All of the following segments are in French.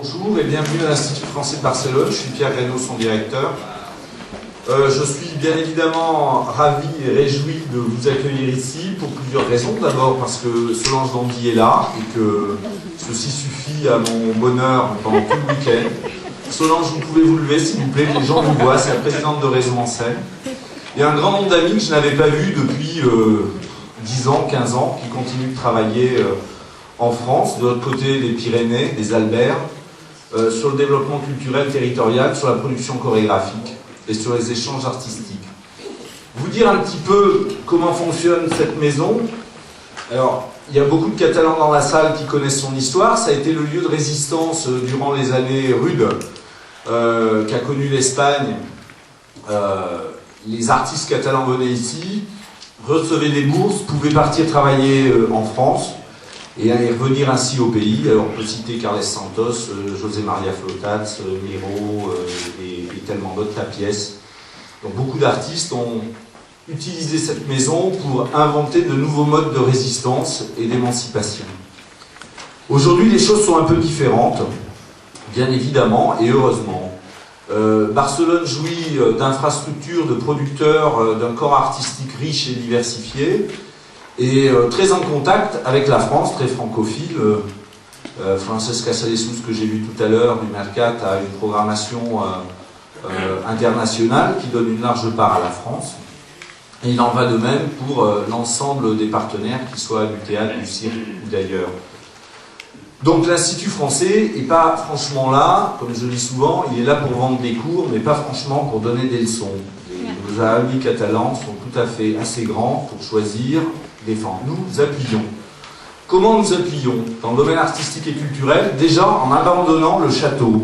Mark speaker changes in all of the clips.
Speaker 1: Bonjour et bienvenue à l'Institut français de Barcelone. Je suis Pierre Greno, son directeur. Je suis bien évidemment ravi et réjoui de vous accueillir ici pour plusieurs raisons. D'abord parce que Solange Dandy est là et que ceci suffit à mon bonheur pendant tout le week-end. Solange, vous pouvez vous lever s'il vous plaît, les gens vous voient, c'est la présidente de Réseau en Seine. Il y a un grand nombre d'amis que je n'avais pas vus depuis 10 ans, 15 ans, qui continuent de travailler en France, de l'autre côté des Pyrénées, des Alpes, sur le développement culturel territorial, sur la production chorégraphique et sur les échanges artistiques. Vous dire un petit peu comment fonctionne cette maison. Alors, il y a beaucoup de Catalans dans la salle qui connaissent son histoire. Ça a été le lieu de résistance durant les années rudes qu'a connu l'Espagne. Les artistes catalans venaient ici, recevaient des bourses, pouvaient partir travailler en France et revenir ainsi au pays. Alors on peut citer Carles Santos, José María Flotats, Miro et tellement d'autres, Tapiès. Donc beaucoup d'artistes ont utilisé cette maison pour inventer de nouveaux modes de résistance et d'émancipation. Aujourd'hui, les choses sont un peu différentes, bien évidemment, et heureusement. Barcelone jouit d'infrastructures, de producteurs, d'un corps artistique riche et diversifié, et très en contact avec la France, très francophile. Francesc Casadesús, que j'ai vu tout à l'heure, du Mercat, a une programmation internationale qui donne une large part à la France. Et il en va de même pour l'ensemble des partenaires, qu'ils soient du théâtre, du cirque ou d'ailleurs. Donc l'Institut français n'est pas franchement là, comme je le dis souvent, il est là pour vendre des cours, mais pas franchement pour donner des leçons. Et nos amis catalans sont tout à fait assez grands pour choisir, défendre. Nous appuyons. Comment nous appuyons? Dans le domaine artistique et culturel, déjà en abandonnant le château.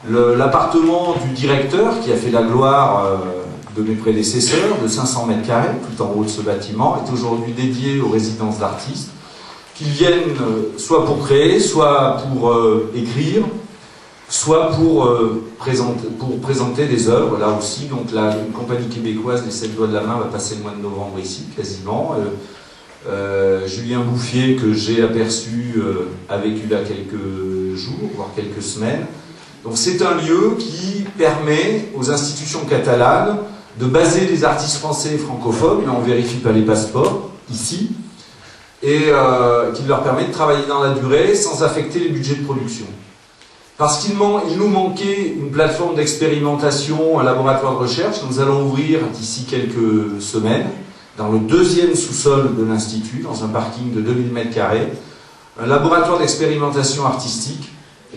Speaker 1: L'appartement du directeur, qui a fait la gloire de mes prédécesseurs, de 500 mètres carrés, tout en haut de ce bâtiment, est aujourd'hui dédié aux résidences d'artistes, qu'ils viennent soit pour créer, soit pour écrire, soit pour présenter des œuvres, là aussi. Donc là, une compagnie québécoise, les 7 doigts de la main, va passer le mois de novembre ici, quasiment. Julien Bouffier, que j'ai aperçu, a vécu là quelques jours, voire quelques semaines. Donc c'est un lieu qui permet aux institutions catalanes de baser des artistes français et francophones, mais on ne vérifie pas les passeports, ici, et qui leur permet de travailler dans la durée sans affecter les budgets de production. Parce qu'il nous manquait une plateforme d'expérimentation, un laboratoire de recherche, nous allons ouvrir d'ici quelques semaines, dans le deuxième sous-sol de l'Institut, dans un parking de 2000 m², un laboratoire d'expérimentation artistique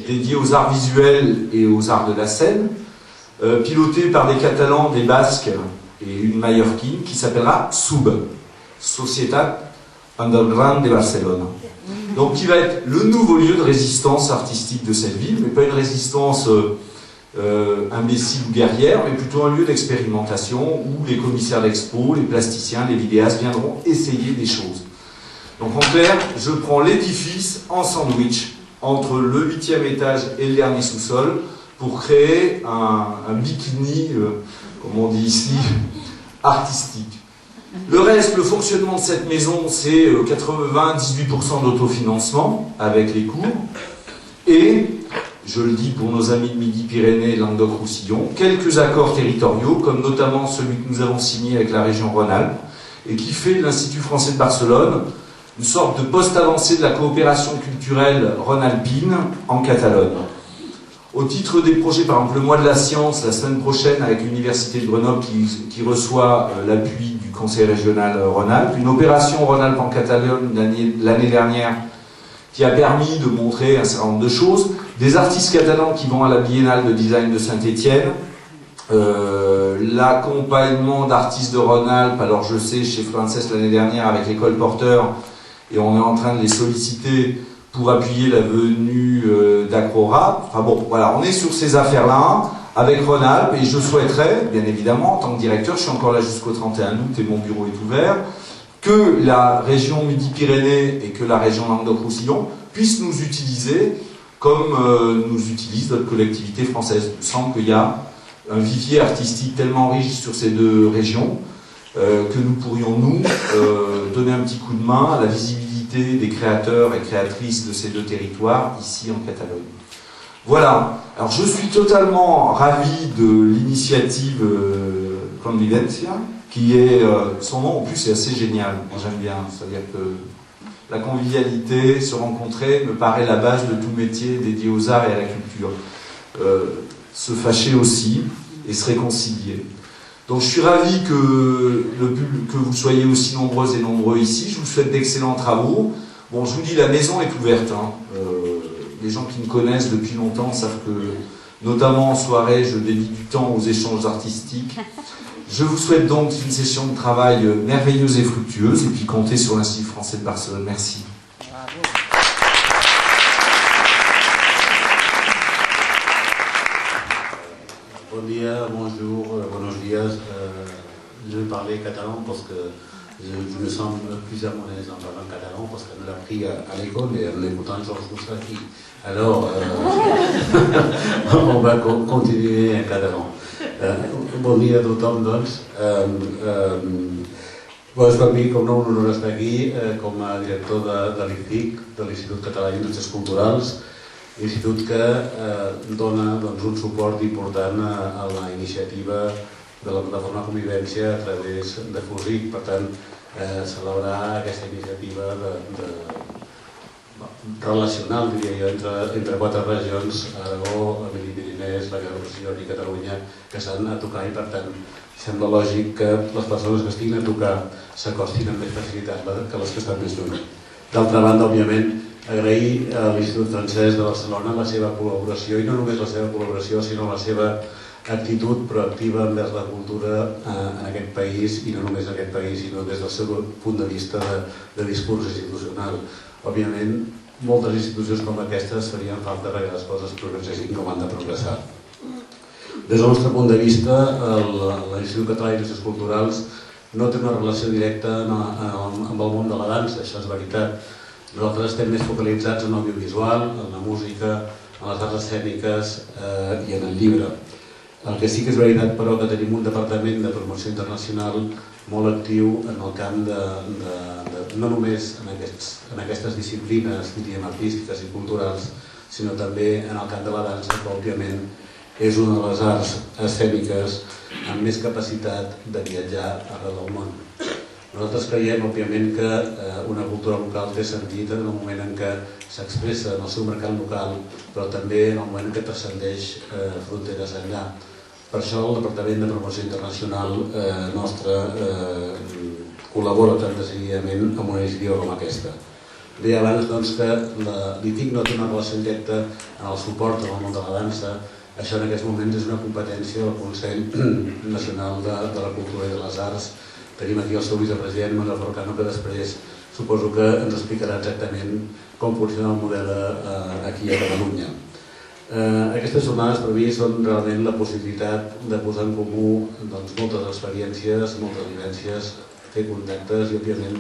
Speaker 1: dédié aux arts visuels et aux arts de la scène, piloté par des Catalans, des Basques et une Mallorquine, qui s'appellera SUB, Societat Underground de Barcelone. Donc qui va être le nouveau lieu de résistance artistique de cette ville, mais pas une résistance imbécile ou guerrière, mais plutôt un lieu d'expérimentation où les commissaires d'expo, les plasticiens, les vidéastes viendront essayer des choses. Donc en clair, je prends l'édifice en sandwich entre le 8e étage et le dernier sous-sol pour créer un bikini, comme on dit ici, artistique. Le reste, le fonctionnement de cette maison, c'est 98% d'autofinancement avec les cours. Et, je le dis pour nos amis de Midi-Pyrénées et Languedoc-Roussillon, quelques accords territoriaux, comme notamment celui que nous avons signé avec la région Rhône-Alpes, et qui fait de l'Institut français de Barcelone une sorte de poste avancé de la coopération culturelle rhône-alpine en Catalogne. Au titre des projets, par exemple, le mois de la science, la semaine prochaine, avec l'Université de Grenoble qui reçoit l'appui du Conseil régional Rhône-Alpes, une opération Rhône-Alpes en Catalogne l'année dernière qui a permis de montrer un certain nombre de choses, des artistes catalans qui vont à la Biennale de design de Saint-Étienne, l'accompagnement d'artistes de Rhône-Alpes, alors je sais, chez Frances l'année dernière avec l'école Porteur, et on est en train de les solliciter pour appuyer la venue d'Acrora. Enfin bon, voilà, on est sur ces affaires-là, avec Rhône-Alpes, et je souhaiterais, bien évidemment, en tant que directeur, je suis encore là jusqu'au 31 août et mon bureau est ouvert, que la région Midi-Pyrénées et que la région Languedoc-Roussillon puissent nous utiliser comme nous utilisent d'autres collectivités françaises. Il me semble qu'il y a un vivier artistique tellement riche sur ces deux régions que nous pourrions, nous, donner un petit coup de main à la visibilité des créateurs et créatrices de ces deux territoires, ici en Catalogne. Voilà. Alors je suis totalement ravi de l'initiative Convivencia, qui est, son nom en plus est assez génial, moi j'aime bien, c'est-à-dire que la convivialité, se rencontrer, me paraît la base de tout métier dédié aux arts et à la culture. Se fâcher aussi et se réconcilier. Donc je suis ravi que vous soyez aussi nombreuses et nombreux ici, je vous souhaite d'excellents travaux. Bon, je vous dis, la maison est ouverte, hein. Les gens qui me connaissent depuis longtemps savent que, notamment en soirée, je dédie du temps aux échanges artistiques. Je vous souhaite donc une session de travail merveilleuse et fructueuse, et puis comptez sur l'Institut français de Barcelone. Merci.
Speaker 2: Bon dia, bonjour, buenos días. Je vais parler catalan parce que je me sens plus à mon aise en parlant catalan parce qu'on l'a appris à l'école et en écoutant Georges Moustaki. Alors, on va continuer en catalan. Bon dia a tothom, doncs. Per mi, com no, un honor estar aquí com a director de l'ICIC, de l'Institut Català d'Indústries Culturals, institut que dona un suport important a la iniciativa de la plataforma Convivència a través de FUSIC. Per tant, celebrar aquesta iniciativa relacional, diria jo, entre quatre regions, Aragó, Midi-Pirinès, la Garrotxa i Catalunya, que s'han a tocar i, per tant, sembla lògic que les persones que estiguin a tocar s'acostin amb més facilitat que les que estan més lluny. D'altra banda, òbviament, agrair a l'Institut Francès de Barcelona la seva col·laboració, i no només la seva col·laboració, sinó la seva actitud proactiva envers la cultura en aquest país, i no només en aquest país, sinó des del seu punt de vista de discurs institucional. Òbviament, moltes institucions com aquestes farien falta perquè les coses progressessin com han de progressar. Des del nostre punt de vista, l'Institut Català d'Indústries Culturals no té una relació directa amb el món de la dansa, això és veritat. Nosaltres estem més focalitzats en l'audiovisual, en la música, en les arts escèniques i en el llibre. El que sí que és veritat, però, que tenim un departament de promoció internacional molt actiu en el camp no només en aquestes disciplines, diríem, artístiques i culturals, sinó també en el camp de la dansa, que òbviament és una de les arts escèniques amb més capacitat de viatjar arreu del món. Nosaltres creiem, òbviament, que una cultura local té sentit en el moment en què s'expressa en el seu mercat local, però també en el moment en què transcendeix fronteres enllà. Per això el Departament de Promoció Internacional nostre col·labora tan decididament amb una iniciativa com aquesta. Deia abans que l'ICIC no té una relació directa en el suport al món de la dansa. Això en aquests moments és una competència del Consell Nacional de la Cultura i de les Arts. Tenim aquí el seu vicepresident, Manuel Forcano, que després suposo que ens explicarà exactament com funciona el model aquí a Catalunya. Aquestes jornades per mi són realment la possibilitat de posar en comú moltes experiències, moltes vivències, fer contactes i, òbviament,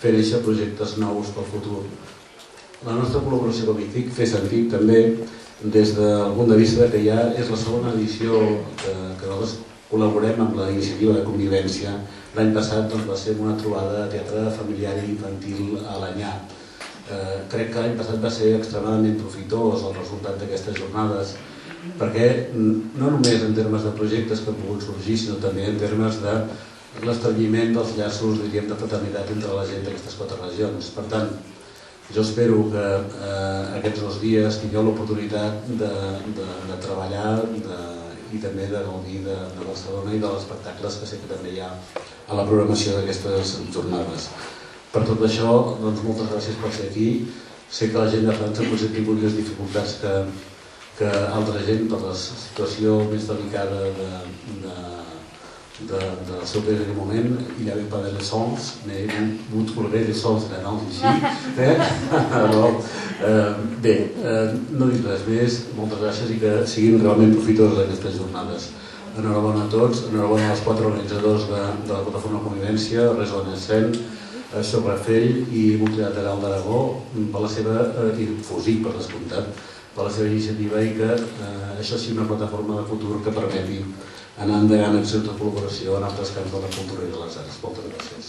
Speaker 2: fer néixer projectes nous pel futur. La nostra col·laboració com a ICIC té sentit també des del punt de vista que ja és la segona edició que nosaltres col·laborem amb la iniciativa de Convivència. L'any passat va ser una trobada de teatre familiar i infantil a l'Anyà. Crec que l'any passat va ser extremadament profitós el resultat d'aquestes jornades, perquè no només en termes de projectes que han pogut sorgir, sinó també en termes de l'establiment dels llaços, diríem, de fraternitat entre la gent d'aquestes quatre regions. Per tant, jo espero que aquests 2 dies tingueu l'oportunitat de treballar i també de gaudir de Barcelona i dels espectacles que sé que també hi ha a la programació d'aquestes jornades. Per tot això, moltes gràcies per ser aquí. Sé que la gent de França potser ha tingut més dificultats que altra gent per la situació més delicada del seu país en aquell moment. Il n'y avait pas de sens, mais vous trouverez des sens maintenant ici. Bé, no dic res més, moltes gràcies i que siguin realment profitoses aquestes jornades. Enhorabona a tots, enhorabona als 4 organitzadors de la plataforma Convivència, Réseau Naissent, Soc Rafell i Multilateral d'Aragó, per la seva, i FUSIC per descomptat, per la seva iniciativa i que això sigui una plataforma de futur que permeti anar endegant accions de col·laboració en altres camps de la cultura i de les arts. Moltes gràcies.